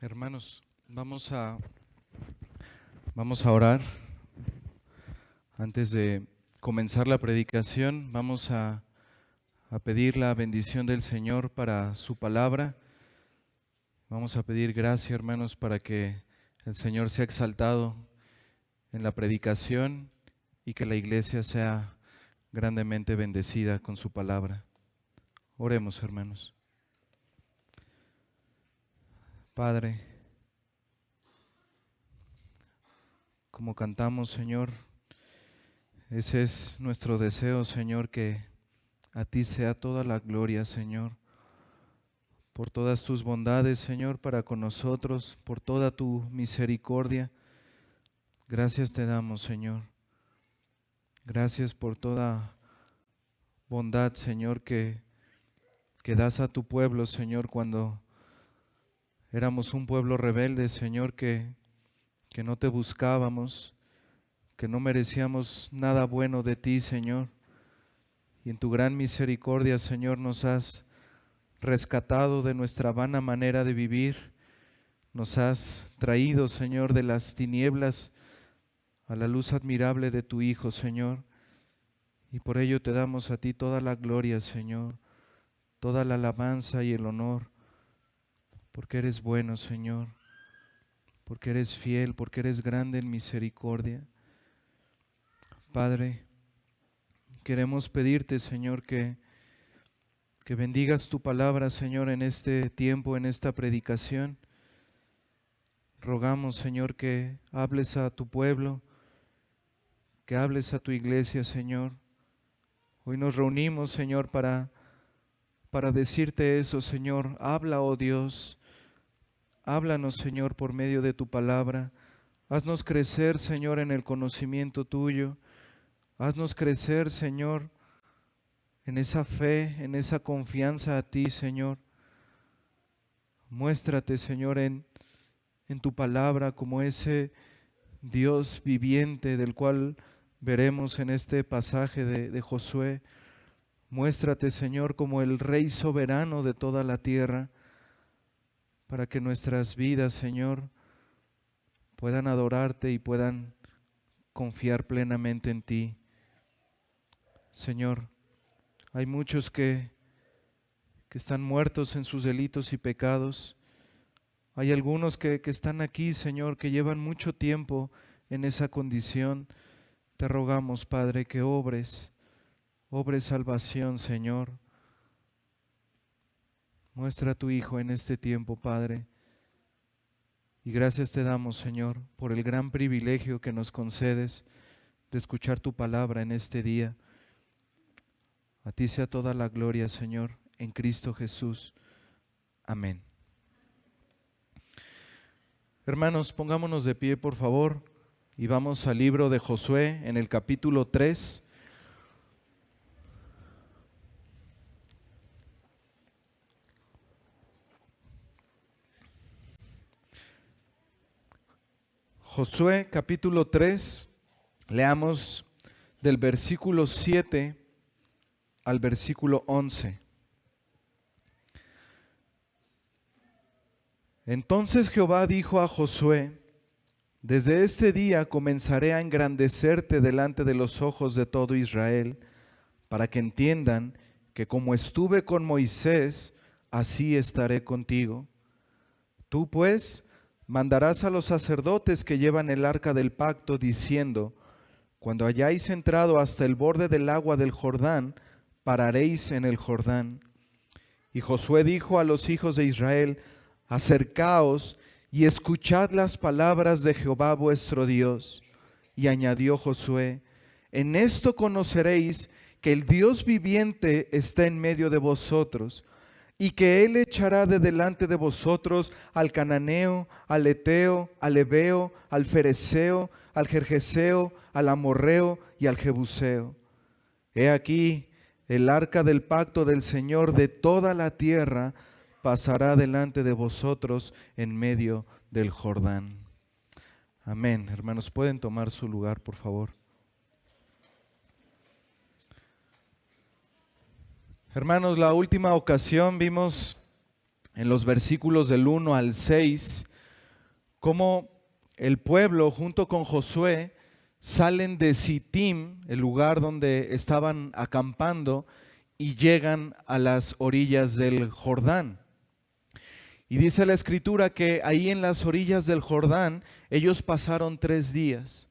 Hermanos, vamos a orar. Antes de comenzar la predicación, vamos a pedir la bendición del Señor para su palabra. Vamos a pedir gracia, hermanos, para que el Señor sea exaltado en la predicación y que la iglesia sea grandemente bendecida con su palabra. Oremos, hermanos. Padre, como cantamos, Señor, ese es nuestro deseo, Señor, que a ti sea toda la gloria, Señor, por todas tus bondades, Señor, para con nosotros, por toda tu misericordia. Gracias te damos, Señor. Gracias por toda bondad, Señor, que das a tu pueblo, Señor, cuando éramos un pueblo rebelde, Señor, que no te buscábamos, que no merecíamos nada bueno de ti, Señor. Y en tu gran misericordia, Señor, nos has rescatado de nuestra vana manera de vivir. Nos has traído, Señor, de las tinieblas a la luz admirable de tu Hijo, Señor. Y por ello te damos a ti toda la gloria, Señor, toda la alabanza y el honor, porque eres bueno, Señor, porque eres fiel, porque eres grande en misericordia. Padre, queremos pedirte, Señor, que bendigas tu palabra, Señor, en este tiempo, en esta predicación. Rogamos, Señor, que hables a tu pueblo, que hables a tu iglesia, Señor. Hoy nos reunimos, Señor, para decirte eso, Señor. Habla, oh Dios. Háblanos, Señor, por medio de tu palabra. Haznos crecer, Señor, en el conocimiento tuyo. Haznos crecer, Señor, en esa fe, en esa confianza a ti, Señor. Muéstrate, Señor, en tu palabra como ese Dios viviente del cual veremos en este pasaje de Josué. Muéstrate, Señor, como el Rey soberano de toda la tierra, para que nuestras vidas, Señor, puedan adorarte y puedan confiar plenamente en ti. Señor, hay muchos que están muertos en sus delitos y pecados. Hay algunos que están aquí, Señor, que llevan mucho tiempo en esa condición. Te rogamos, Padre, que obres salvación, Señor. Muestra a tu Hijo en este tiempo, Padre. Y gracias te damos, Señor, por el gran privilegio que nos concedes de escuchar tu palabra en este día. A ti sea toda la gloria, Señor, en Cristo Jesús. Amén. Hermanos, pongámonos de pie, por favor, y vamos al libro de Josué en el capítulo 3. Josué capítulo 3, leamos del versículo 7 al versículo 11. Entonces Jehová dijo a Josué: desde este día comenzaré a engrandecerte delante de los ojos de todo Israel, para que entiendan que como estuve con Moisés, así estaré contigo. Tú pues mandarás a los sacerdotes que llevan el arca del pacto, diciendo: cuando hayáis entrado hasta el borde del agua del Jordán, pararéis en el Jordán. Y Josué dijo a los hijos de Israel: acercaos y escuchad las palabras de Jehová vuestro Dios. Y añadió Josué: en esto conoceréis que el Dios viviente está en medio de vosotros, y que Él echará de delante de vosotros al cananeo, al eteo, al heveo, al fereceo, al gergeseo, al amorreo y al jebuseo. He aquí, el arca del pacto del Señor de toda la tierra pasará delante de vosotros en medio del Jordán. Amén. Hermanos, ¿pueden tomar su lugar, por favor? Hermanos, la última ocasión vimos en los versículos del 1 al 6 cómo el pueblo junto con Josué salen de Sittim, el lugar donde estaban acampando, y llegan a las orillas del Jordán. Y dice la Escritura que ahí en las orillas del Jordán ellos pasaron 3 días.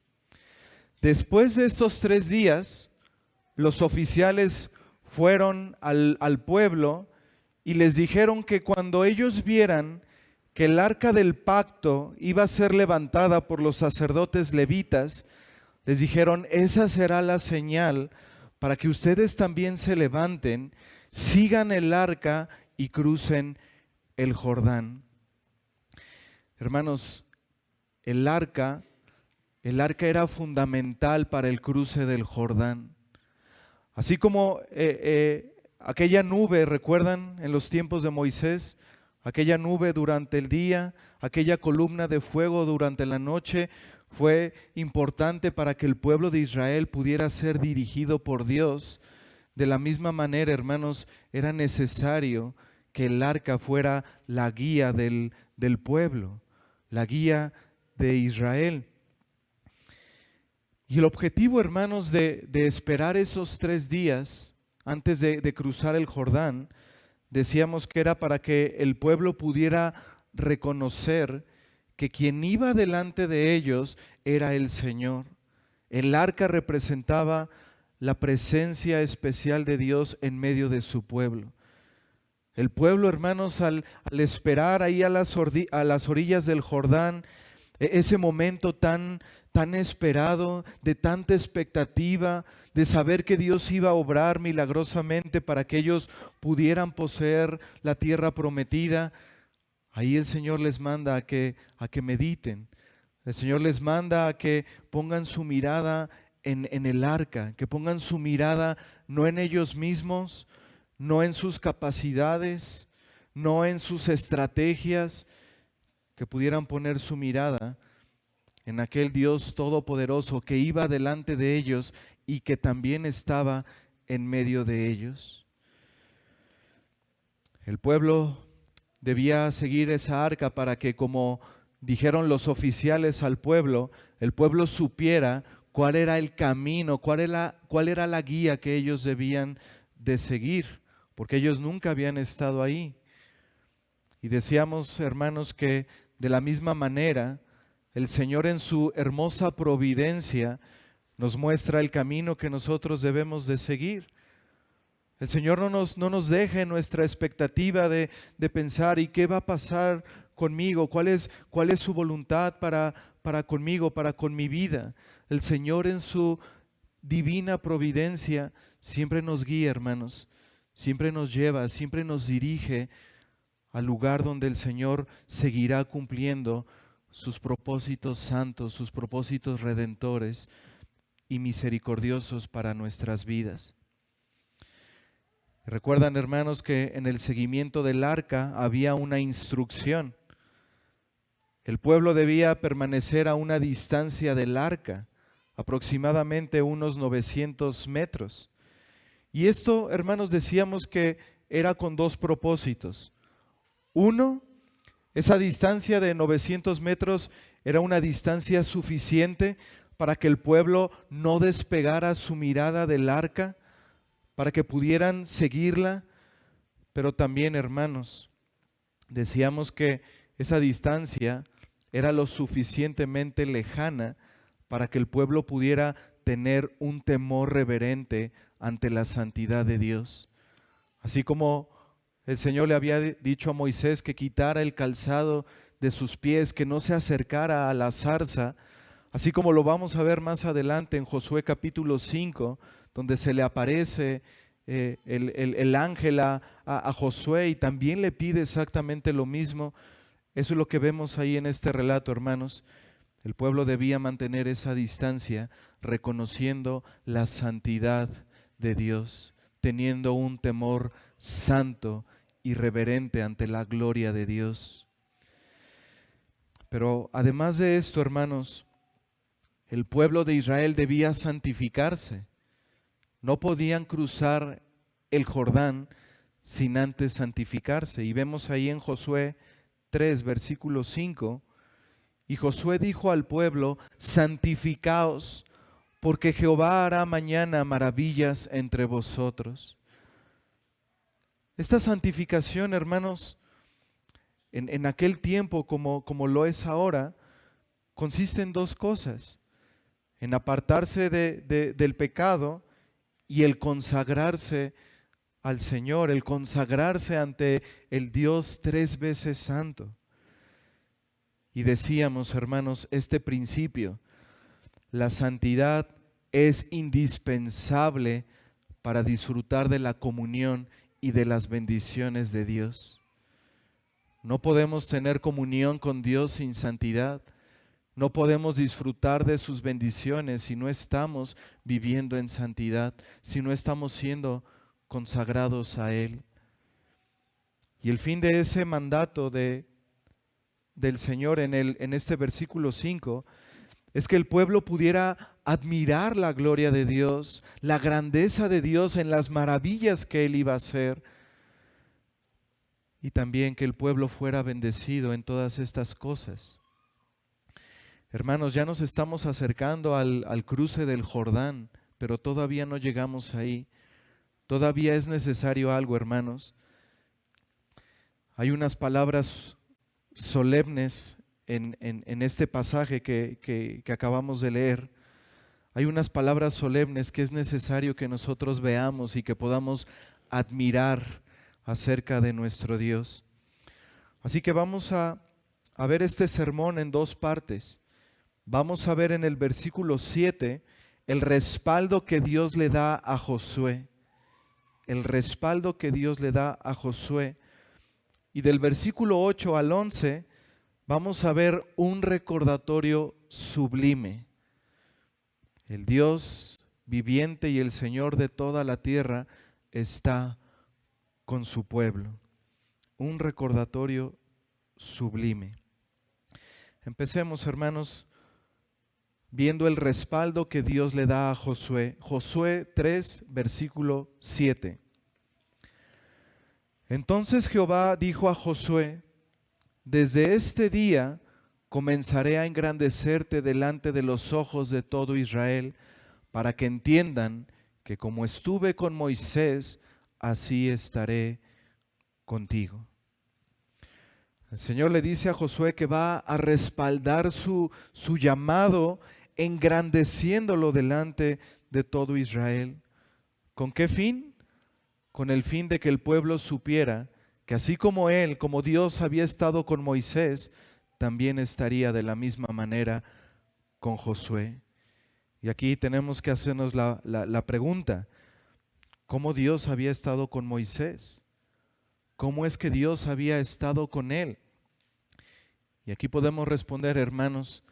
Después de estos 3 días, los oficiales fueron al pueblo y les dijeron que cuando ellos vieran que el arca del pacto iba a ser levantada por los sacerdotes levitas, les dijeron: esa será la señal para que ustedes también se levanten, sigan el arca y crucen el Jordán. Hermanos, el arca era fundamental para el cruce del Jordán. Así como aquella nube, ¿recuerdan en los tiempos de Moisés? Aquella nube durante el día, aquella columna de fuego durante la noche, fue importante para que el pueblo de Israel pudiera ser dirigido por Dios. De la misma manera, hermanos, era necesario que el arca fuera la guía del pueblo, la guía de Israel. Y el objetivo, hermanos, de esperar esos 3 días antes de cruzar el Jordán, decíamos que era para que el pueblo pudiera reconocer que quien iba delante de ellos era el Señor. El arca representaba la presencia especial de Dios en medio de su pueblo. El pueblo, hermanos, al esperar ahí a las orillas del Jordán, ese momento tan esperado, de tanta expectativa, de saber que Dios iba a obrar milagrosamente para que ellos pudieran poseer la tierra prometida, ahí el Señor les manda a que mediten. El Señor les manda a que pongan su mirada en el arca, que pongan su mirada no en ellos mismos, no en sus capacidades, no en sus estrategias, que pudieran poner su mirada en aquel Dios todopoderoso que iba delante de ellos y que también estaba en medio de ellos. El pueblo debía seguir esa arca para que, como dijeron los oficiales al pueblo, el pueblo supiera cuál era el camino, cuál era la guía que ellos debían de seguir, porque ellos nunca habían estado ahí. Y decíamos, hermanos, que de la misma manera, el Señor en su hermosa providencia nos muestra el camino que nosotros debemos de seguir. El Señor no nos deja en nuestra expectativa de pensar: ¿y qué va a pasar conmigo? ¿Cuál es su voluntad para conmigo, para con mi vida? El Señor en su divina providencia siempre nos guía, hermanos, siempre nos lleva, siempre nos dirige al lugar donde el Señor seguirá cumpliendo sus propósitos santos, sus propósitos redentores y misericordiosos para nuestras vidas. Recuerdan, hermanos, que en el seguimiento del arca había una instrucción. El pueblo debía permanecer a una distancia del arca, aproximadamente unos 900 metros. Y esto, hermanos, decíamos que era con 2 propósitos. Uno, esa distancia de 900 metros era una distancia suficiente para que el pueblo no despegara su mirada del arca, para que pudieran seguirla. Pero también, hermanos, decíamos que esa distancia era lo suficientemente lejana para que el pueblo pudiera tener un temor reverente ante la santidad de Dios. Así como el Señor le había dicho a Moisés que quitara el calzado de sus pies, que no se acercara a la zarza, así como lo vamos a ver más adelante en Josué capítulo 5, donde se le aparece el ángel a Josué y también le pide exactamente lo mismo. Eso es lo que vemos ahí en este relato, hermanos. El pueblo debía mantener esa distancia, reconociendo la santidad de Dios, teniendo un temor santo y reverente ante la gloria de Dios. Pero además de esto, hermanos, el pueblo de Israel debía santificarse. No podían cruzar el Jordán sin antes santificarse. Y vemos ahí en Josué 3, versículo 5, Y Josué dijo al pueblo: santificaos, porque Jehová hará mañana maravillas entre vosotros. Esta santificación, hermanos, en aquel tiempo como lo es ahora, consiste en dos cosas: en apartarse del pecado y el consagrarse al Señor, el consagrarse ante el Dios tres veces santo. Y decíamos, hermanos, este principio: la santidad es indispensable para disfrutar de la comunión y de las bendiciones de Dios. No podemos tener comunión con Dios sin santidad. No podemos disfrutar de sus bendiciones si no estamos viviendo en santidad, si no estamos siendo consagrados a Él. Y el fin de ese mandato del Señor en este versículo 5 es que el pueblo pudiera admirar la gloria de Dios, la grandeza de Dios en las maravillas que Él iba a hacer, y también que el pueblo fuera bendecido en todas estas cosas. Hermanos, ya nos estamos acercando al cruce del Jordán, pero todavía no llegamos ahí. Todavía es necesario algo, hermanos. Hay unas palabras solemnes en este pasaje que acabamos de leer. Hay unas palabras solemnes que es necesario que nosotros veamos y que podamos admirar acerca de nuestro Dios. Así que vamos a ver este sermón en dos partes. Vamos a ver en el versículo 7 el respaldo que Dios le da a Josué. El respaldo que Dios le da a Josué. Y del versículo 8 al 11 vamos a ver un recordatorio sublime. El Dios viviente y el Señor de toda la tierra está con su pueblo. Un recordatorio sublime. Empecemos, hermanos, viendo el respaldo que Dios le da a Josué. Josué 3, versículo 7. Entonces Jehová dijo a Josué: desde este día comenzaré a engrandecerte delante de los ojos de todo Israel, para que entiendan que como estuve con Moisés, así estaré contigo. El Señor le dice a Josué que va a respaldar su llamado, engrandeciéndolo delante de todo Israel. ¿Con qué fin? Con el fin de que el pueblo supiera que así como él, como Dios había estado con Moisés, también estaría de la misma manera con Josué. Y aquí tenemos que hacernos la pregunta: ¿cómo Dios había estado con Moisés? ¿Cómo es que Dios había estado con él? Y aquí podemos responder, hermanos,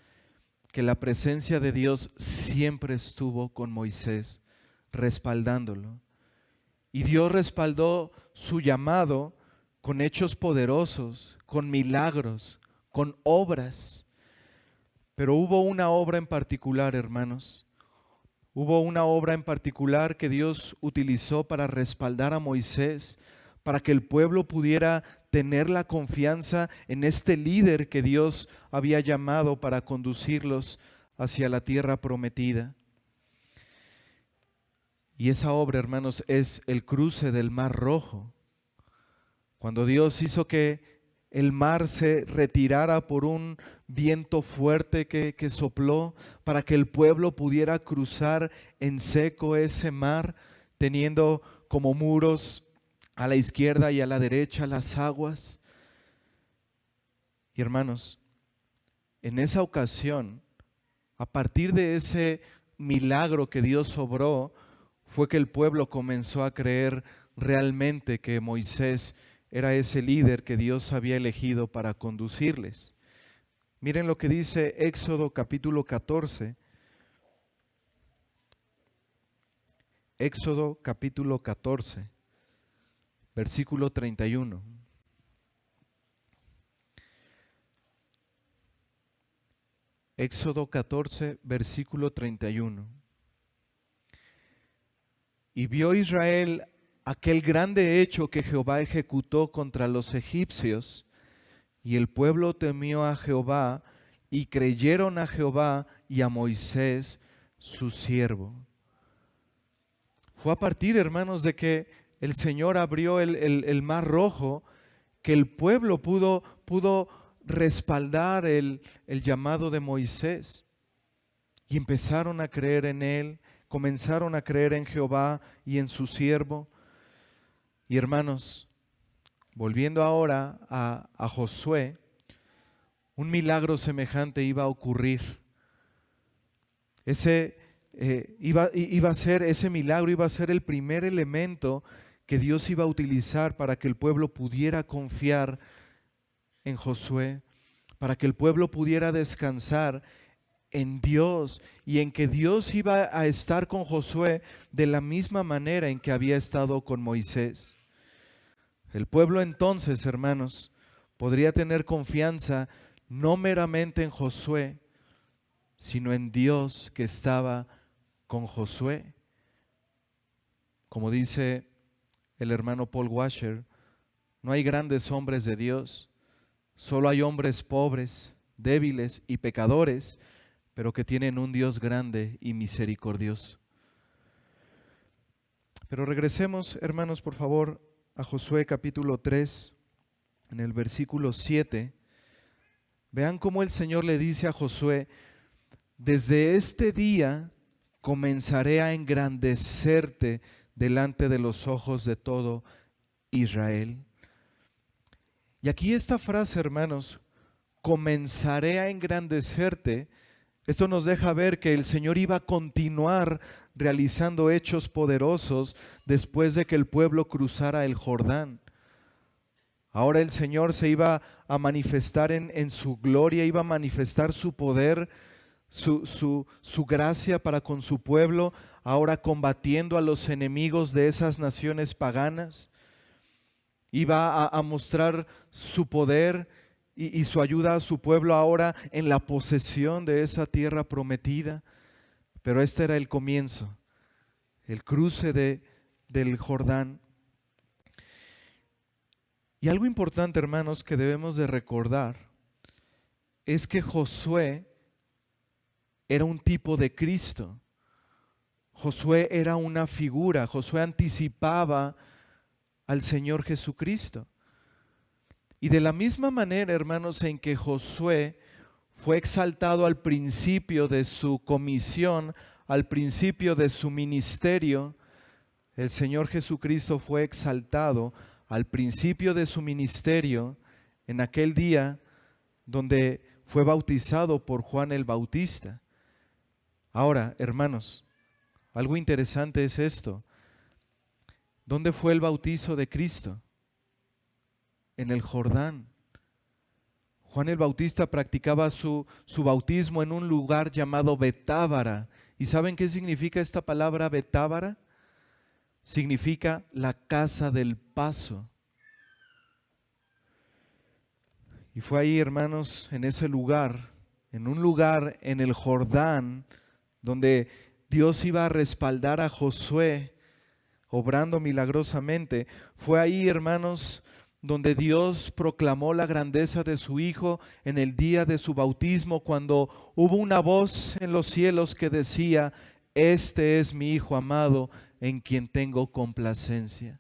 que la presencia de Dios siempre estuvo con Moisés, respaldándolo. Y Dios respaldó su llamado con hechos poderosos, con milagros, con obras. Pero hubo una obra en particular, hermanos. Hubo una obra en particular que Dios utilizó para respaldar a Moisés, para que el pueblo pudiera tener la confianza en este líder que Dios había llamado para conducirlos hacia la tierra prometida. Y esa obra, hermanos, es el cruce del Mar Rojo. Cuando Dios hizo que el mar se retirara por un viento fuerte que sopló para que el pueblo pudiera cruzar en seco ese mar, teniendo como muros a la izquierda y a la derecha las aguas. Y hermanos, en esa ocasión, a partir de ese milagro que Dios obró, fue que el pueblo comenzó a creer realmente que Moisés era ese líder que Dios había elegido para conducirles. Miren lo que dice Éxodo capítulo 14. Éxodo capítulo 14, versículo 31. Éxodo 14, versículo 31. Y vio Israel aquel grande hecho que Jehová ejecutó contra los egipcios, y el pueblo temió a Jehová y creyeron a Jehová y a Moisés, su siervo. Fue a partir, hermanos, de que el Señor abrió el mar rojo, que el pueblo pudo respaldar el llamado de Moisés. Y empezaron a creer en él, comenzaron a creer en Jehová y en su siervo. Y hermanos, volviendo ahora a Josué, un milagro semejante iba a ocurrir. Ese milagro iba a ser el primer elemento que Dios iba a utilizar para que el pueblo pudiera confiar en Josué, para que el pueblo pudiera descansar en Dios y en que Dios iba a estar con Josué de la misma manera en que había estado con Moisés. El pueblo entonces, hermanos, podría tener confianza no meramente en Josué, sino en Dios que estaba con Josué. Como dice el hermano Paul Washer, no hay grandes hombres de Dios, solo hay hombres pobres, débiles y pecadores, pero que tienen un Dios grande y misericordioso. Pero regresemos, hermanos, por favor, a Josué capítulo 3, en el versículo 7. Vean cómo el Señor le dice a Josué: desde este día comenzaré a engrandecerte delante de los ojos de todo Israel. Y aquí esta frase, hermanos, comenzaré a engrandecerte, esto nos deja ver que el Señor iba a continuar realizando hechos poderosos después de que el pueblo cruzara el Jordán. Ahora el Señor se iba a manifestar en su gloria, iba a manifestar su poder, su gracia para con su pueblo, ahora combatiendo a los enemigos de esas naciones paganas. Iba a mostrar su poder y su ayuda a su pueblo ahora en la posesión de esa tierra prometida. Pero este era el comienzo, el cruce del Jordán. Y algo importante, hermanos, que debemos de recordar es que Josué era un tipo de Cristo. Josué era una figura, Josué anticipaba al Señor Jesucristo. Y de la misma manera, hermanos, en que Josué fue exaltado al principio de su comisión, al principio de su ministerio, el Señor Jesucristo fue exaltado al principio de su ministerio en aquel día donde fue bautizado por Juan el Bautista. Ahora, hermanos, algo interesante es esto. ¿Dónde fue el bautizo de Cristo? En el Jordán. Juan el Bautista practicaba su bautismo en un lugar llamado Betábara. ¿Y saben qué significa esta palabra Betábara? Significa la casa del paso. Y fue ahí, hermanos, en ese lugar, en un lugar en el Jordán, donde Dios iba a respaldar a Josué, obrando milagrosamente. Fue ahí, hermanos, donde Dios proclamó la grandeza de su Hijo en el día de su bautismo, cuando hubo una voz en los cielos que decía: este es mi Hijo amado, en quien tengo complacencia.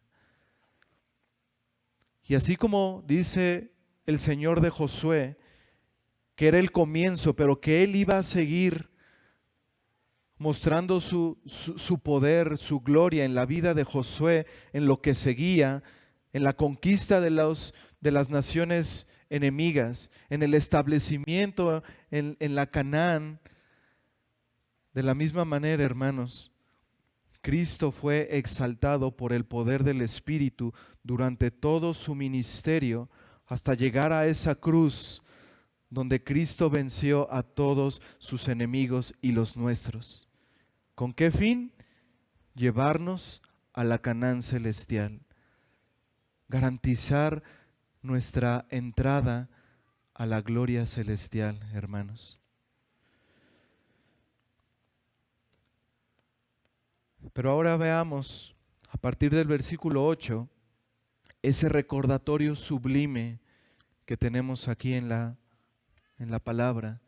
Y así como dice el Señor de Josué, que era el comienzo, pero que Él iba a seguir mostrando su poder, su gloria en la vida de Josué, en lo que seguía, en la conquista de las naciones enemigas, en el establecimiento en la Canaán. De la misma manera, hermanos, Cristo fue exaltado por el poder del Espíritu durante todo su ministerio hasta llegar a esa cruz donde Cristo venció a todos sus enemigos y los nuestros. ¿Con qué fin? Llevarnos a la Canaán celestial, garantizar nuestra entrada a la gloria celestial, hermanos. Pero ahora veamos, a partir del versículo 8, ese recordatorio sublime que tenemos aquí en la palabra.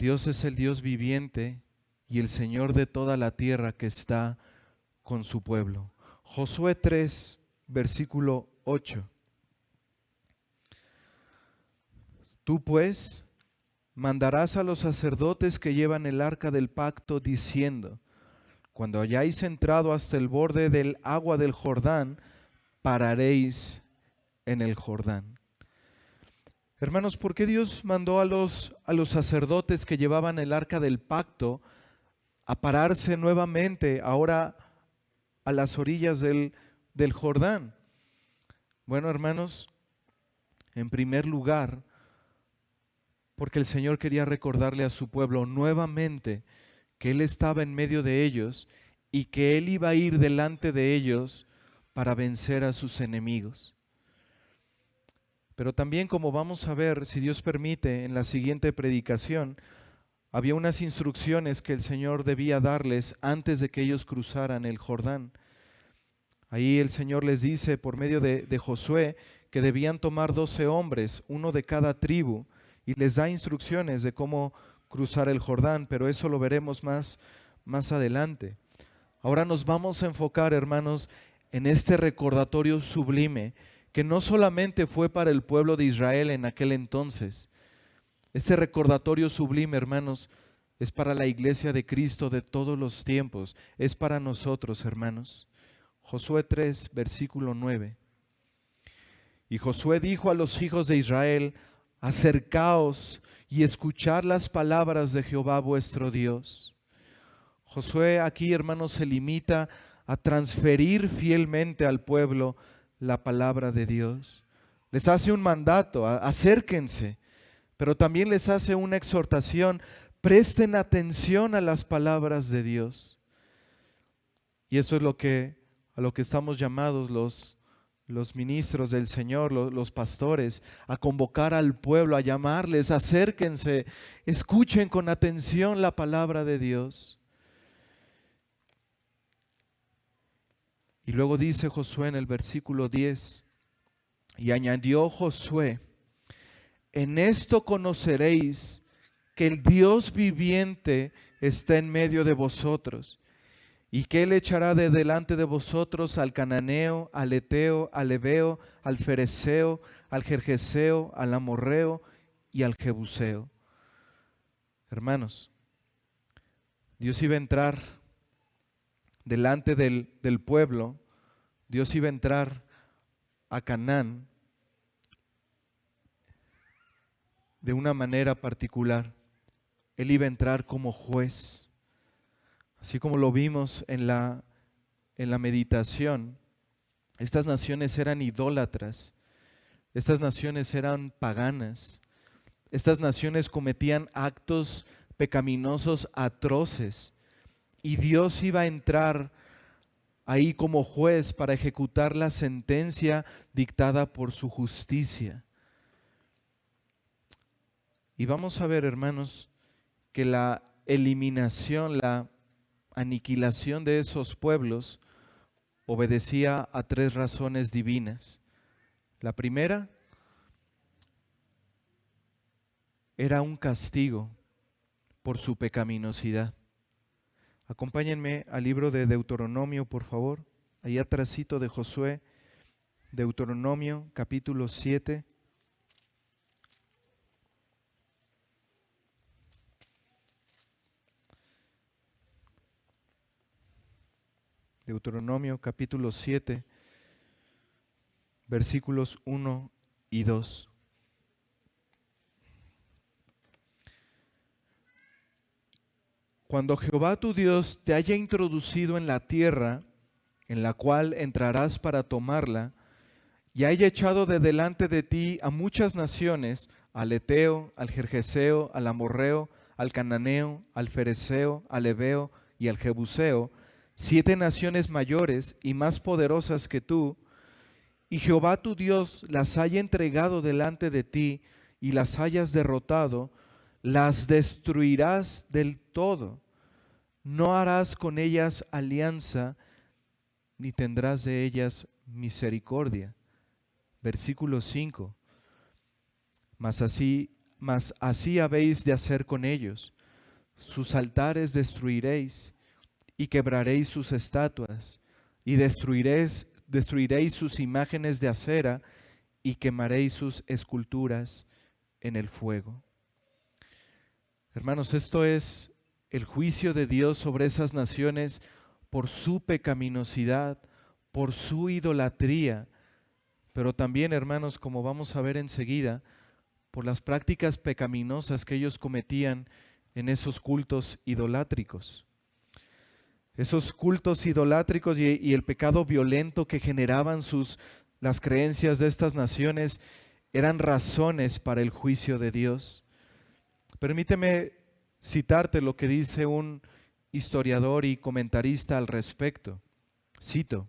Dios es el Dios viviente y el Señor de toda la tierra que está con su pueblo. Josué 3, versículo 8. Tú pues mandarás a los sacerdotes que llevan el arca del pacto diciendo: cuando hayáis entrado hasta el borde del agua del Jordán, pararéis en el Jordán. Hermanos, ¿por qué Dios mandó a los sacerdotes que llevaban el arca del pacto a pararse nuevamente ahora a las orillas del Jordán? Bueno, hermanos, en primer lugar, porque el Señor quería recordarle a su pueblo nuevamente que Él estaba en medio de ellos y que Él iba a ir delante de ellos para vencer a sus enemigos. Pero también, como vamos a ver, si Dios permite, en la siguiente predicación, había unas instrucciones que el Señor debía darles antes de que ellos cruzaran el Jordán. Ahí el Señor les dice por medio de Josué que debían tomar 12 hombres, uno de cada tribu, y les da instrucciones de cómo cruzar el Jordán, pero eso lo veremos más adelante. Ahora nos vamos a enfocar, hermanos, en este recordatorio sublime que no solamente fue para el pueblo de Israel en aquel entonces. Este recordatorio sublime, hermanos, es para la iglesia de Cristo de todos los tiempos, es para nosotros, hermanos. Josué 3, versículo 9. Y Josué dijo a los hijos de Israel: acercaos y escuchad las palabras de Jehová vuestro Dios. Josué aquí, hermanos, se limita a transferir fielmente al pueblo la palabra de Dios. Les hace un mandato: acérquense, pero también les hace una exhortación: presten atención a las palabras de Dios. Y eso es a lo que estamos llamados los ministros del Señor, los pastores, a convocar al pueblo, a llamarles: acérquense, escuchen con atención la palabra de Dios. Y luego dice Josué en el versículo 10, y añadió Josué: en esto conoceréis que el Dios viviente está en medio de vosotros, y que Él echará de delante de vosotros al cananeo, al eteo, al heveo, al fereceo, al gergeseo, al amorreo y al jebuseo. Hermanos, Dios iba a entrar delante del pueblo, Dios iba a entrar a Canaán de una manera particular. Él iba a entrar como juez. Así como lo vimos en la meditación, estas naciones eran idólatras, estas naciones eran paganas, estas naciones cometían actos pecaminosos atroces, y Dios iba a entrar ahí como juez para ejecutar la sentencia dictada por su justicia. Y vamos a ver, hermanos, que la eliminación, la aniquilación de esos pueblos obedecía a 3 razones divinas. La primera era un castigo por su pecaminosidad. Acompáñenme al libro de Deuteronomio, por favor, ahí atrásito de Josué, Deuteronomio capítulo 7. Deuteronomio capítulo 7, versículos 1 y 2. Cuando Jehová tu Dios te haya introducido en la tierra en la cual entrarás para tomarla, y haya echado de delante de ti a muchas naciones, al eteo, al gergeseo, al amorreo, al cananeo, al fereceo, al heveo y al jebuseo, 7 naciones mayores y más poderosas que tú, y Jehová tu Dios las haya entregado delante de ti y las hayas derrotado, las destruirás del todo. No harás con ellas alianza, ni tendrás de ellas misericordia. Versículo 5. Mas así habéis de hacer con ellos, sus altares destruiréis, y quebraréis sus estatuas, y destruiréis sus imágenes de acera, y quemaréis sus esculturas en el fuego. Hermanos, esto es el juicio de Dios sobre esas naciones por su pecaminosidad, por su idolatría, pero también, hermanos, como vamos a ver enseguida, por las prácticas pecaminosas que ellos cometían en esos cultos idolátricos. Esos cultos idolátricos y el pecado violento que generaban las creencias de estas naciones eran razones para el juicio de Dios. Permíteme citarte lo que dice un historiador y comentarista al respecto. Cito: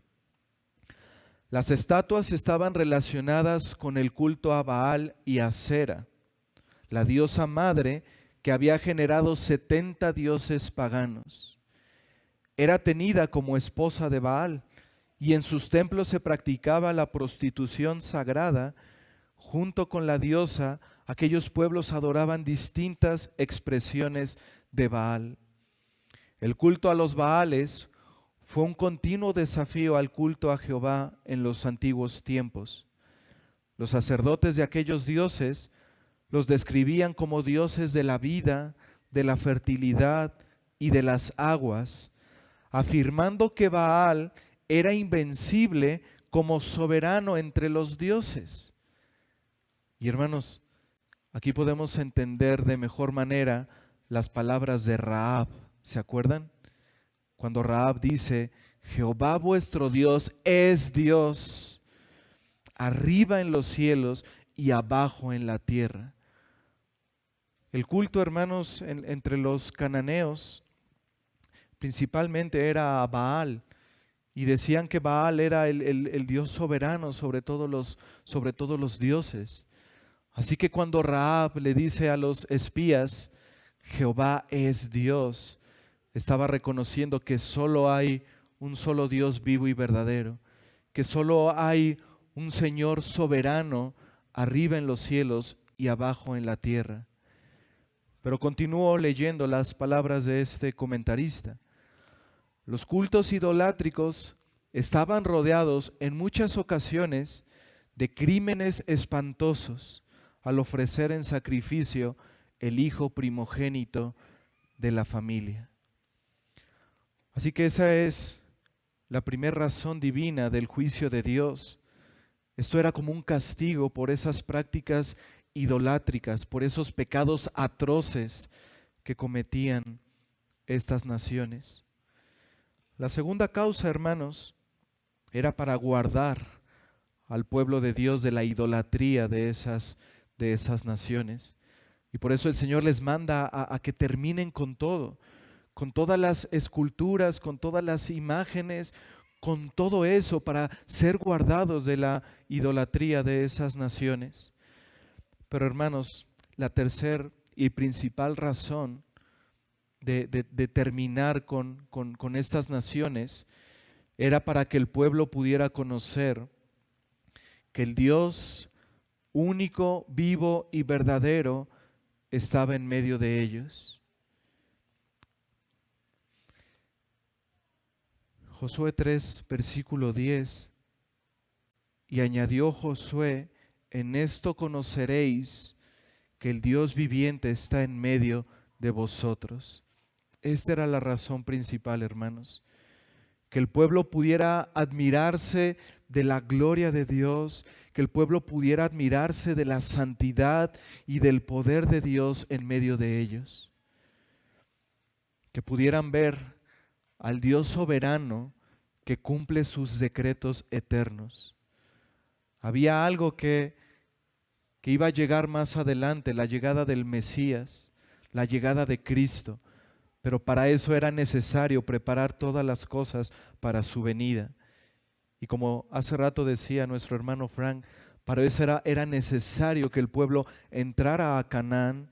las estatuas estaban relacionadas con el culto a Baal y a Acera, la diosa madre que había generado 70 dioses paganos. Era tenida como esposa de Baal, y en sus templos se practicaba la prostitución sagrada. Junto con la diosa, aquellos pueblos adoraban distintas expresiones de Baal. El culto a los Baales fue un continuo desafío al culto a Jehová en los antiguos tiempos. Los sacerdotes de aquellos dioses los describían como dioses de la vida, de la fertilidad y de las aguas, afirmando que Baal era invencible como soberano entre los dioses. Y hermanos, aquí podemos entender de mejor manera las palabras de Rahab. ¿Se acuerdan? Cuando Rahab dice: Jehová vuestro Dios es Dios, arriba en los cielos y abajo en la tierra. El culto, hermanos, entre los cananeos principalmente era a Baal, y decían que Baal era el Dios soberano sobre todos los dioses. Así que cuando Rahab le dice a los espías: Jehová es Dios, estaba reconociendo que solo hay un solo Dios vivo y verdadero, que solo hay un Señor soberano arriba en los cielos y abajo en la tierra. Pero continúo leyendo las palabras de este comentarista. Los cultos idolátricos estaban rodeados en muchas ocasiones de crímenes espantosos al ofrecer en sacrificio el hijo primogénito de la familia. Así que esa es la primera razón divina del juicio de Dios. Esto era como un castigo por esas prácticas idolátricas, por esos pecados atroces que cometían estas naciones. La segunda causa, hermanos, era para guardar al pueblo de Dios de la idolatría de esas naciones. Y por eso el Señor les manda a que terminen con todo, con todas las esculturas, con todas las imágenes, con todo eso, para ser guardados de la idolatría de esas naciones. Pero hermanos, la tercera y principal razón de terminar con estas naciones era para que el pueblo pudiera conocer que el Dios único, vivo y verdadero estaba en medio de ellos. Josué 3, versículo 10: y añadió Josué: en esto conoceréis que el Dios viviente está en medio de vosotros. Esta era la razón principal, hermanos, que el pueblo pudiera admirarse de la gloria de Dios, que el pueblo pudiera admirarse de la santidad y del poder de Dios en medio de ellos, que pudieran ver al Dios soberano que cumple sus decretos eternos. Había algo que iba a llegar más adelante, la llegada del Mesías, la llegada de Cristo, pero para eso era necesario preparar todas las cosas para su venida. Y como hace rato decía nuestro hermano Frank, para eso era necesario que el pueblo entrara a Canaán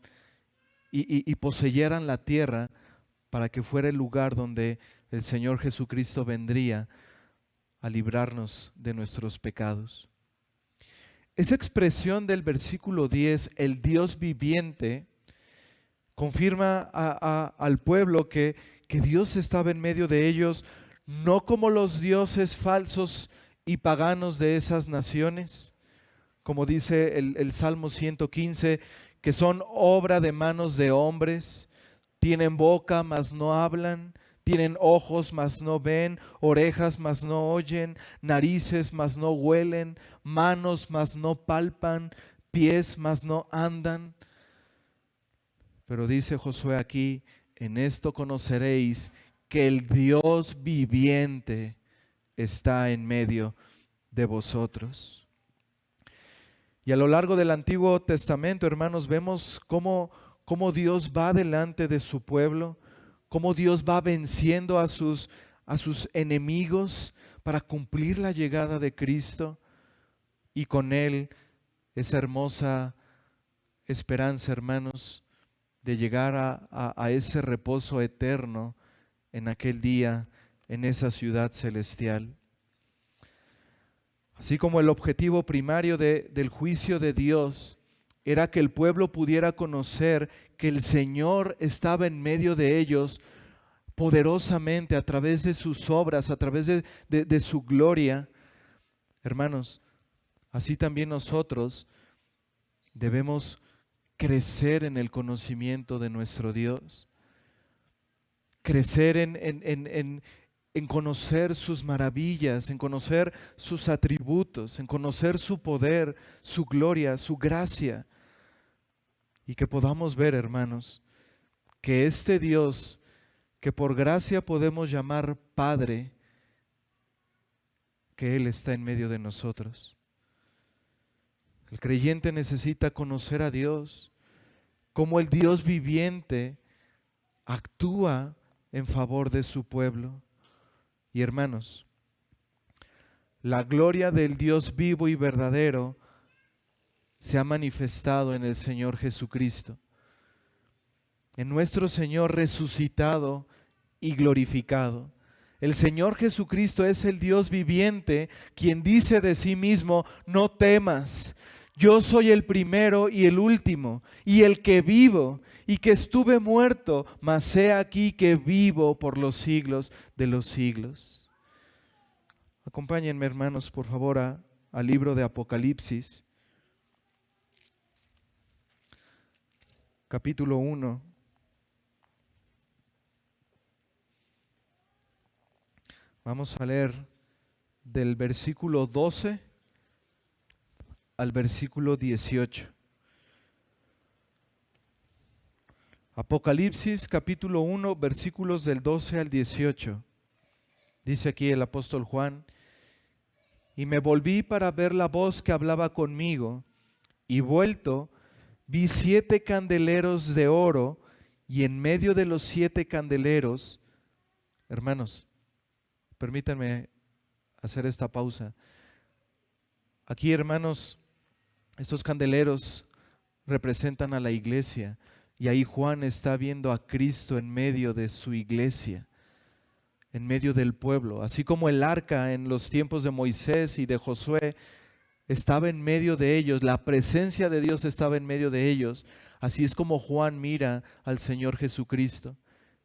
y poseyeran la tierra, para que fuera el lugar donde el Señor Jesucristo vendría a librarnos de nuestros pecados. Esa expresión del versículo 10, el Dios viviente, Confirma al pueblo que Dios estaba en medio de ellos, no como los dioses falsos y paganos de esas naciones, como dice el Salmo 115, que son obra de manos de hombres, tienen boca, mas no hablan, tienen ojos, mas no ven, orejas, mas no oyen, narices, mas no huelen, manos, mas no palpan, pies, mas no andan. Pero dice Josué aquí, en esto conoceréis que el Dios viviente está en medio de vosotros. Y a lo largo del Antiguo Testamento, hermanos, vemos cómo Dios va delante de su pueblo, cómo Dios va venciendo a sus enemigos para cumplir la llegada de Cristo y con Él esa hermosa esperanza, hermanos, de llegar a ese reposo eterno en aquel día, en esa ciudad celestial. Así como el objetivo primario del juicio de Dios era que el pueblo pudiera conocer que el Señor estaba en medio de ellos poderosamente a través de sus obras, a través de su gloria. Hermanos, así también nosotros debemos crecer en el conocimiento de nuestro Dios, crecer en conocer sus maravillas, en conocer sus atributos, en conocer su poder, su gloria, su gracia. Y que podamos ver, hermanos, que este Dios, que por gracia podemos llamar Padre, que Él está en medio de nosotros. El creyente necesita conocer a Dios, cómo el Dios viviente actúa en favor de su pueblo. Y hermanos, la gloria del Dios vivo y verdadero se ha manifestado en el Señor Jesucristo, en nuestro Señor resucitado y glorificado. El Señor Jesucristo es el Dios viviente, quien dice de sí mismo: no temas, yo soy el primero y el último, y el que vivo, y que estuve muerto, mas he aquí que vivo por los siglos de los siglos. Acompáñenme, hermanos, por favor, al libro de Apocalipsis, capítulo 1. Vamos a leer del versículo 12 al versículo 18. Apocalipsis capítulo 1, versículos del 12 al 18. Dice aquí el apóstol Juan: y me volví para ver la voz que hablaba conmigo, y vuelto, vi 7 candeleros de oro, y en medio de los 7 candeleros, hermanos, permítanme hacer esta pausa. Aquí, hermanos, estos candeleros representan a la iglesia, y ahí Juan está viendo a Cristo en medio de su iglesia, en medio del pueblo. Así como el arca en los tiempos de Moisés y de Josué estaba en medio de ellos, la presencia de Dios estaba en medio de ellos, así es como Juan mira al Señor Jesucristo,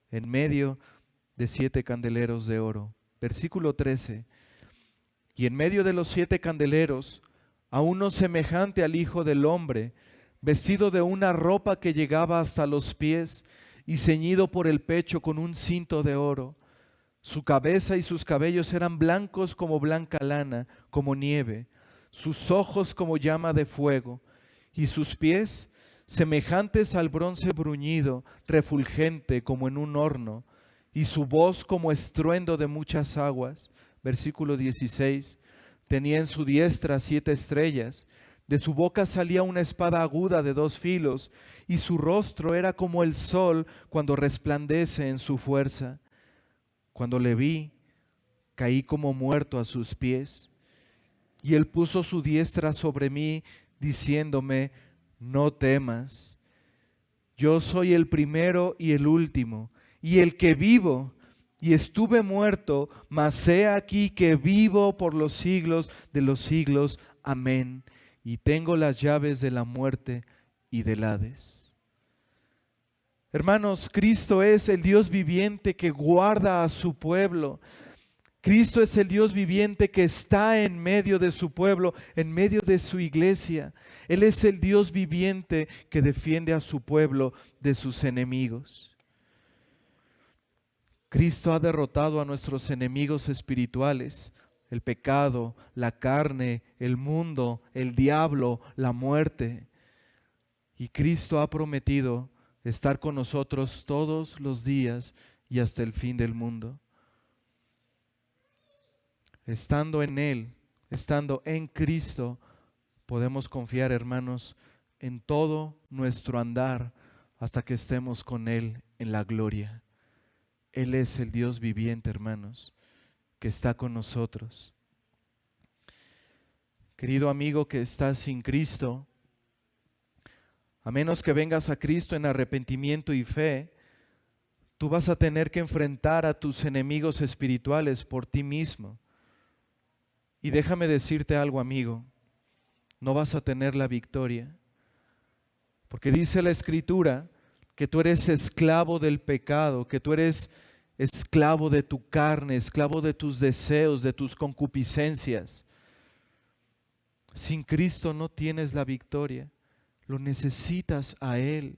en medio de 7 candeleros de oro. Versículo 13: y en medio de los 7 candeleros, a uno semejante al Hijo del Hombre, vestido de una ropa que llegaba hasta los pies y ceñido por el pecho con un cinto de oro. Su cabeza y sus cabellos eran blancos como blanca lana, como nieve, sus ojos como llama de fuego, y sus pies semejantes al bronce bruñido, refulgente como en un horno, y su voz como estruendo de muchas aguas. Versículo 16: tenía en su diestra 7 estrellas, de su boca salía una espada aguda de 2 filos, y su rostro era como el sol cuando resplandece en su fuerza. Cuando le vi, caí como muerto a sus pies, y él puso su diestra sobre mí, diciéndome: no temas, yo soy el primero y el último, y el que vivo, y estuve muerto, mas he aquí que vivo por los siglos de los siglos. Amén. Y tengo las llaves de la muerte y del Hades. Hermanos, Cristo es el Dios viviente que guarda a su pueblo. Cristo es el Dios viviente que está en medio de su pueblo, en medio de su iglesia. Él es el Dios viviente que defiende a su pueblo de sus enemigos. Cristo ha derrotado a nuestros enemigos espirituales, el pecado, la carne, el mundo, el diablo, la muerte. Y Cristo ha prometido estar con nosotros todos los días y hasta el fin del mundo. Estando en Él, estando en Cristo, podemos confiar, hermanos, en todo nuestro andar hasta que estemos con Él en la gloria. Él es el Dios viviente, hermanos, que está con nosotros. Querido amigo que estás sin Cristo, a menos que vengas a Cristo en arrepentimiento y fe, tú vas a tener que enfrentar a tus enemigos espirituales por ti mismo. Y déjame decirte algo, amigo, no vas a tener la victoria, porque dice la Escritura que tú eres esclavo del pecado, que tú eres esclavo de tu carne, esclavo de tus deseos, de tus concupiscencias. Sin Cristo no tienes la victoria, lo necesitas a Él.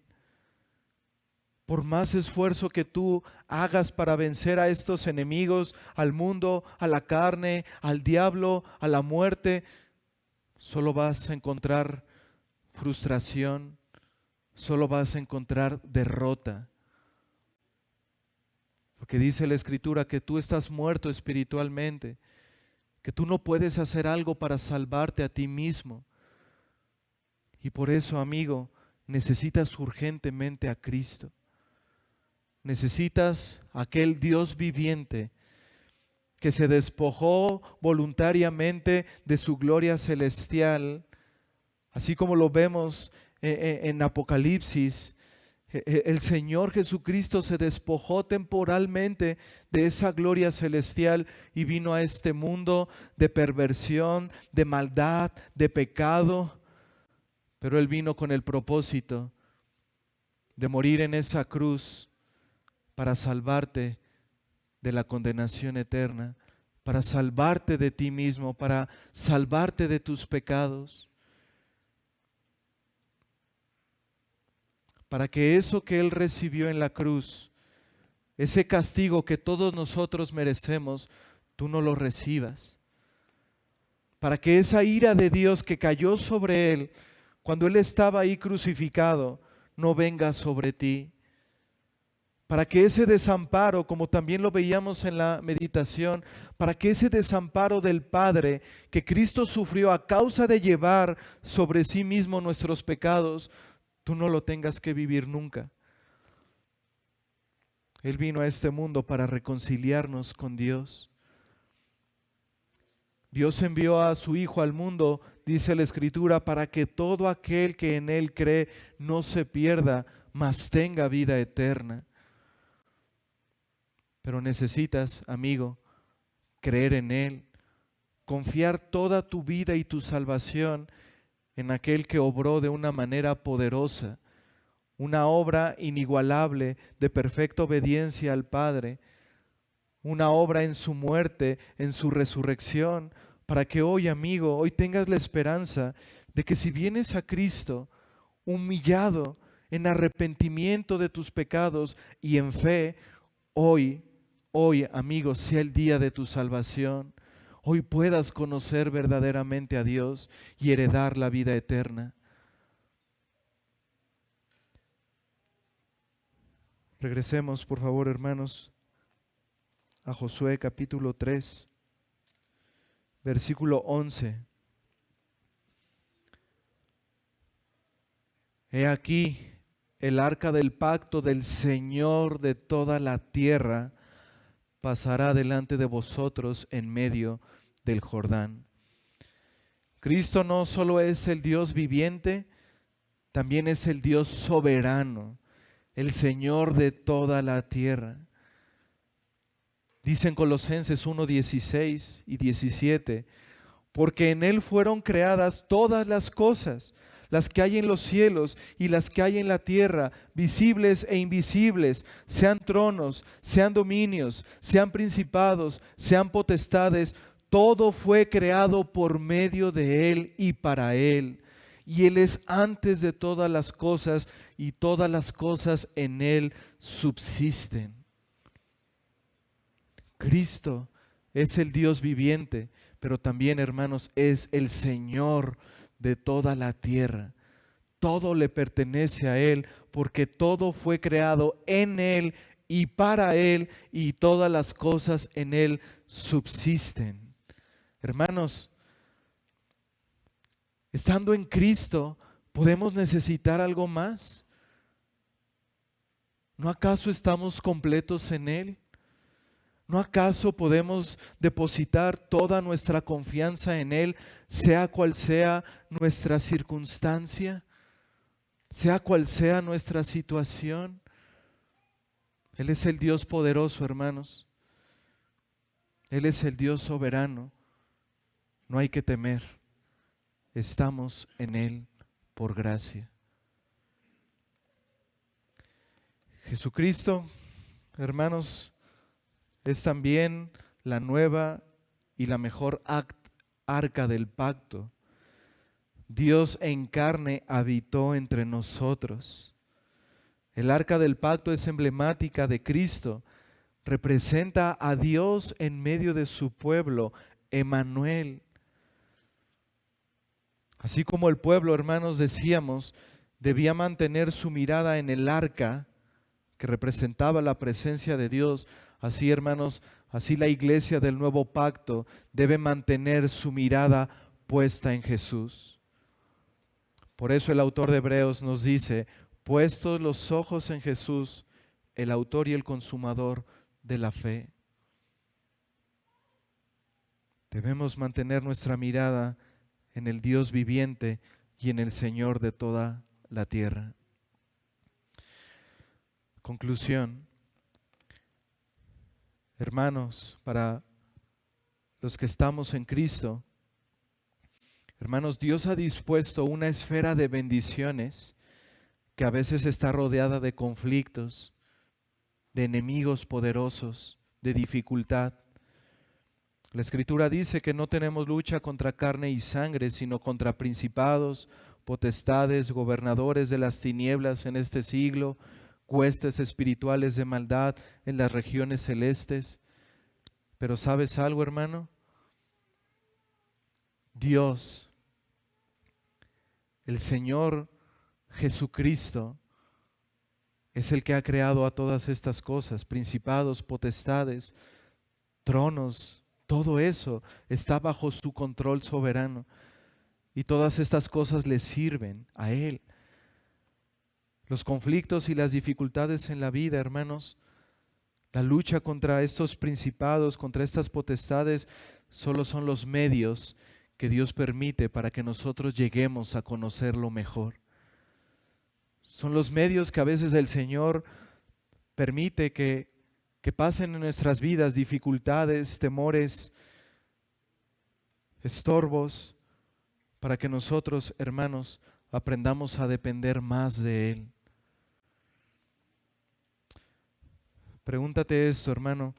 Por más esfuerzo que tú hagas para vencer a estos enemigos, al mundo, a la carne, al diablo, a la muerte, solo vas a encontrar frustración, solo vas a encontrar derrota. Porque dice la Escritura que tú estás muerto espiritualmente, que tú no puedes hacer algo para salvarte a ti mismo. Y por eso, amigo, necesitas urgentemente a Cristo. Necesitas aquel Dios viviente que se despojó voluntariamente de su gloria celestial, así como lo vemos en Apocalipsis. El Señor Jesucristo se despojó temporalmente de esa gloria celestial y vino a este mundo de perversión, de maldad, de pecado, pero Él vino con el propósito de morir en esa cruz para salvarte de la condenación eterna, para salvarte de ti mismo, para salvarte de tus pecados, para que eso que Él recibió en la cruz, ese castigo que todos nosotros merecemos, tú no lo recibas. Para que esa ira de Dios que cayó sobre Él cuando Él estaba ahí crucificado, no venga sobre ti. Para que ese desamparo, como también lo veíamos en la meditación, para que ese desamparo del Padre que Cristo sufrió a causa de llevar sobre sí mismo nuestros pecados, tú no lo tengas que vivir nunca. Él vino a este mundo para reconciliarnos con Dios. Dios envió a su Hijo al mundo, dice la Escritura, para que todo aquel que en Él cree no se pierda, mas tenga vida eterna. Pero necesitas, amigo, creer en Él, confiar toda tu vida y tu salvación en aquel que obró de una manera poderosa, una obra inigualable de perfecta obediencia al Padre, una obra en su muerte, en su resurrección, para que hoy, amigo, hoy tengas la esperanza de que si vienes a Cristo humillado en arrepentimiento de tus pecados y en fe, hoy, amigo, sea el día de tu salvación. Hoy puedas conocer verdaderamente a Dios y heredar la vida eterna. Regresemos, por favor, hermanos, a Josué capítulo 3, versículo 11. He aquí el arca del pacto del Señor de toda la tierra pasará delante de vosotros en medio del Jordán. Cristo no solo es el Dios viviente, también es el Dios soberano, el Señor de toda la tierra. Dicen Colosenses 1:16 y 17, porque en Él fueron creadas todas las cosas, las que hay en los cielos y las que hay en la tierra, visibles e invisibles, sean tronos, sean dominios, sean principados, sean potestades, todo fue creado por medio de Él y para Él. Y Él es antes de todas las cosas y todas las cosas en Él subsisten. Cristo es el Dios viviente, pero también, hermanos, es el Señor de toda la tierra. Todo le pertenece a Él, porque todo fue creado en Él y para Él, y todas las cosas en Él subsisten. Hermanos, estando en Cristo, ¿podemos necesitar algo más? ¿No acaso estamos completos en Él? ¿No acaso podemos depositar toda nuestra confianza en Él, sea cual sea nuestra circunstancia, sea cual sea nuestra situación? Él es el Dios poderoso, hermanos. Él es el Dios soberano. No hay que temer. Estamos en Él por gracia. Jesucristo, hermanos, es también la nueva y la mejor arca del pacto. Dios en carne habitó entre nosotros. El arca del pacto es emblemática de Cristo, representa a Dios en medio de su pueblo, Emmanuel. Así como el pueblo, hermanos, decíamos, debía mantener su mirada en el arca, que representaba la presencia de Dios, así, hermanos, así la iglesia del nuevo pacto debe mantener su mirada puesta en Jesús. Por eso el autor de Hebreos nos dice, puestos los ojos en Jesús, el autor y el consumador de la fe. Debemos mantener nuestra mirada en el Dios viviente y en el Señor de toda la tierra. Conclusión. Hermanos, para los que estamos en Cristo, hermanos, Dios ha dispuesto una esfera de bendiciones que a veces está rodeada de conflictos, de enemigos poderosos, de dificultad. La Escritura dice que no tenemos lucha contra carne y sangre, sino contra principados, potestades, gobernadores de las tinieblas en este siglo, huestes espirituales de maldad en las regiones celestes. Pero ¿sabes algo, hermano? Dios, el Señor Jesucristo, es el que ha creado a todas estas cosas, principados, potestades, tronos, todo eso está bajo su control soberano. Y todas estas cosas le sirven a Él. Los conflictos y las dificultades en la vida, hermanos, la lucha contra estos principados, contra estas potestades, solo son los medios que Dios permite para que nosotros lleguemos a conocerlo mejor. Son los medios que a veces el Señor permite que pasen en nuestras vidas dificultades, temores, estorbos, para que nosotros, hermanos, aprendamos a depender más de Él. Pregúntate esto, hermano,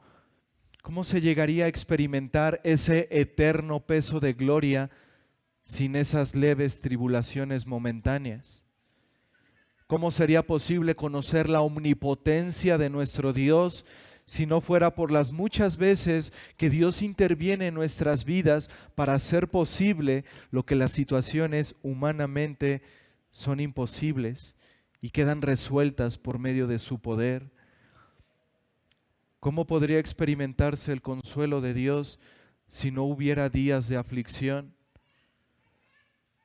¿cómo se llegaría a experimentar ese eterno peso de gloria sin esas leves tribulaciones momentáneas? ¿Cómo sería posible conocer la omnipotencia de nuestro Dios si no fuera por las muchas veces que Dios interviene en nuestras vidas para hacer posible lo que las situaciones humanamente son imposibles y quedan resueltas por medio de su poder? ¿Cómo podría experimentarse el consuelo de Dios si no hubiera días de aflicción?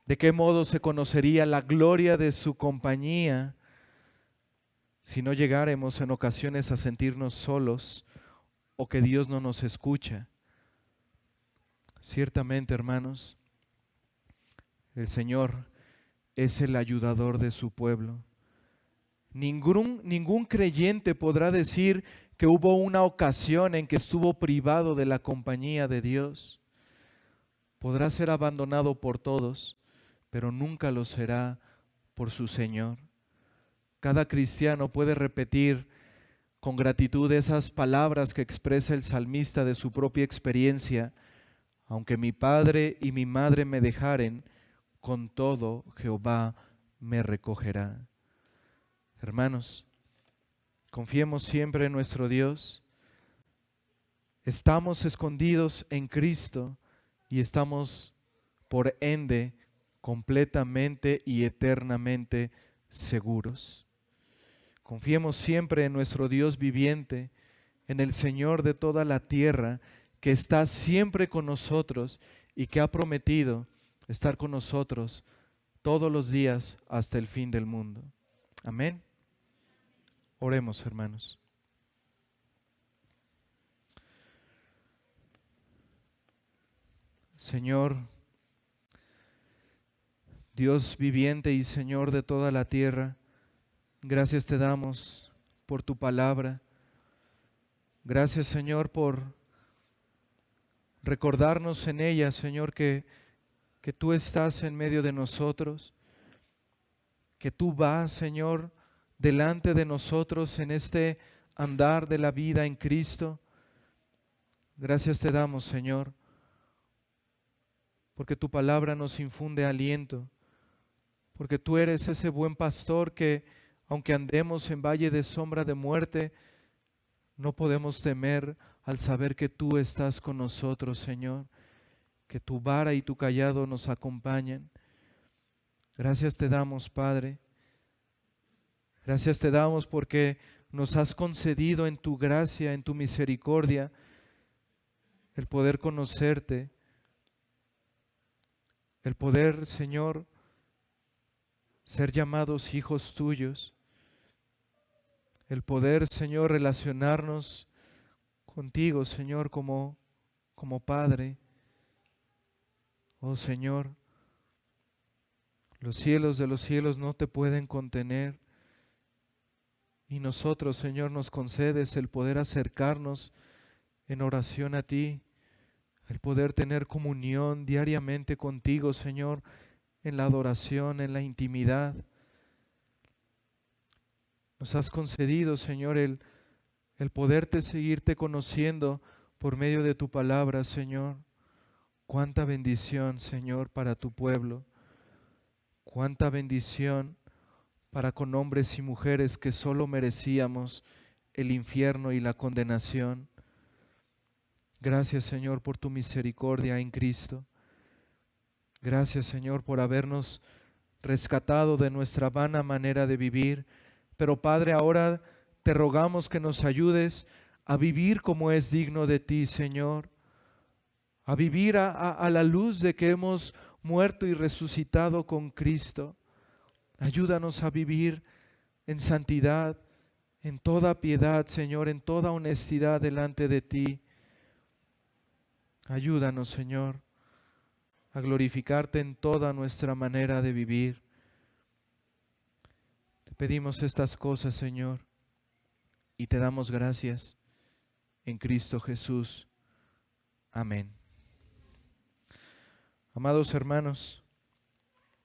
¿De qué modo se conocería la gloria de su compañía si no llegáramos en ocasiones a sentirnos solos o que Dios no nos escucha? Ciertamente, hermanos, el Señor es el ayudador de su pueblo. Ningún creyente podrá decir que hubo una ocasión en que estuvo privado de la compañía de Dios. Podrá ser abandonado por todos, pero nunca lo será por su Señor. Cada cristiano puede repetir con gratitud esas palabras que expresa el salmista de su propia experiencia: aunque mi padre y mi madre me dejaren, con todo Jehová me recogerá. Hermanos, confiemos siempre en nuestro Dios. Estamos escondidos en Cristo y estamos, por ende, completamente y eternamente seguros. Confiemos siempre en nuestro Dios viviente, en el Señor de toda la tierra, que está siempre con nosotros y que ha prometido estar con nosotros todos los días hasta el fin del mundo. Amén. Oremos, hermanos. Señor, Dios viviente y Señor de toda la tierra, gracias te damos por tu palabra. Gracias, Señor, por recordarnos en ella, Señor, que tú estás en medio de nosotros, que tú vas, Señor, delante de nosotros en este andar de la vida en Cristo. Gracias te damos, Señor, porque tu palabra nos infunde aliento, porque tú eres ese buen pastor que, aunque andemos en valle de sombra de muerte, no podemos temer al saber que tú estás con nosotros, Señor, que tu vara y tu cayado nos acompañan. Gracias te damos, Padre. Gracias te damos porque nos has concedido en tu gracia, en tu misericordia, el poder conocerte, el poder, Señor, ser llamados hijos tuyos, el poder, Señor, relacionarnos contigo, Señor, como Padre. Oh Señor, los cielos de los cielos no te pueden contener. Y nosotros, Señor, nos concedes el poder acercarnos en oración a ti, el poder tener comunión diariamente contigo, Señor, en la adoración, en la intimidad. Nos has concedido, Señor, el poderte seguirte conociendo por medio de tu palabra, Señor. Cuánta bendición, Señor, para tu pueblo. Cuánta bendición para con hombres y mujeres que solo merecíamos el infierno y la condenación. Gracias, Señor, por tu misericordia en Cristo. Gracias, Señor, por habernos rescatado de nuestra vana manera de vivir. Pero, Padre, ahora te rogamos que nos ayudes a vivir como es digno de ti, Señor. A vivir a la luz de que hemos muerto y resucitado con Cristo. Ayúdanos a vivir en santidad, en toda piedad, Señor, en toda honestidad delante de ti. Ayúdanos, Señor, a glorificarte en toda nuestra manera de vivir. Te pedimos estas cosas, Señor, y te damos gracias en Cristo Jesús. Amén. Amados hermanos,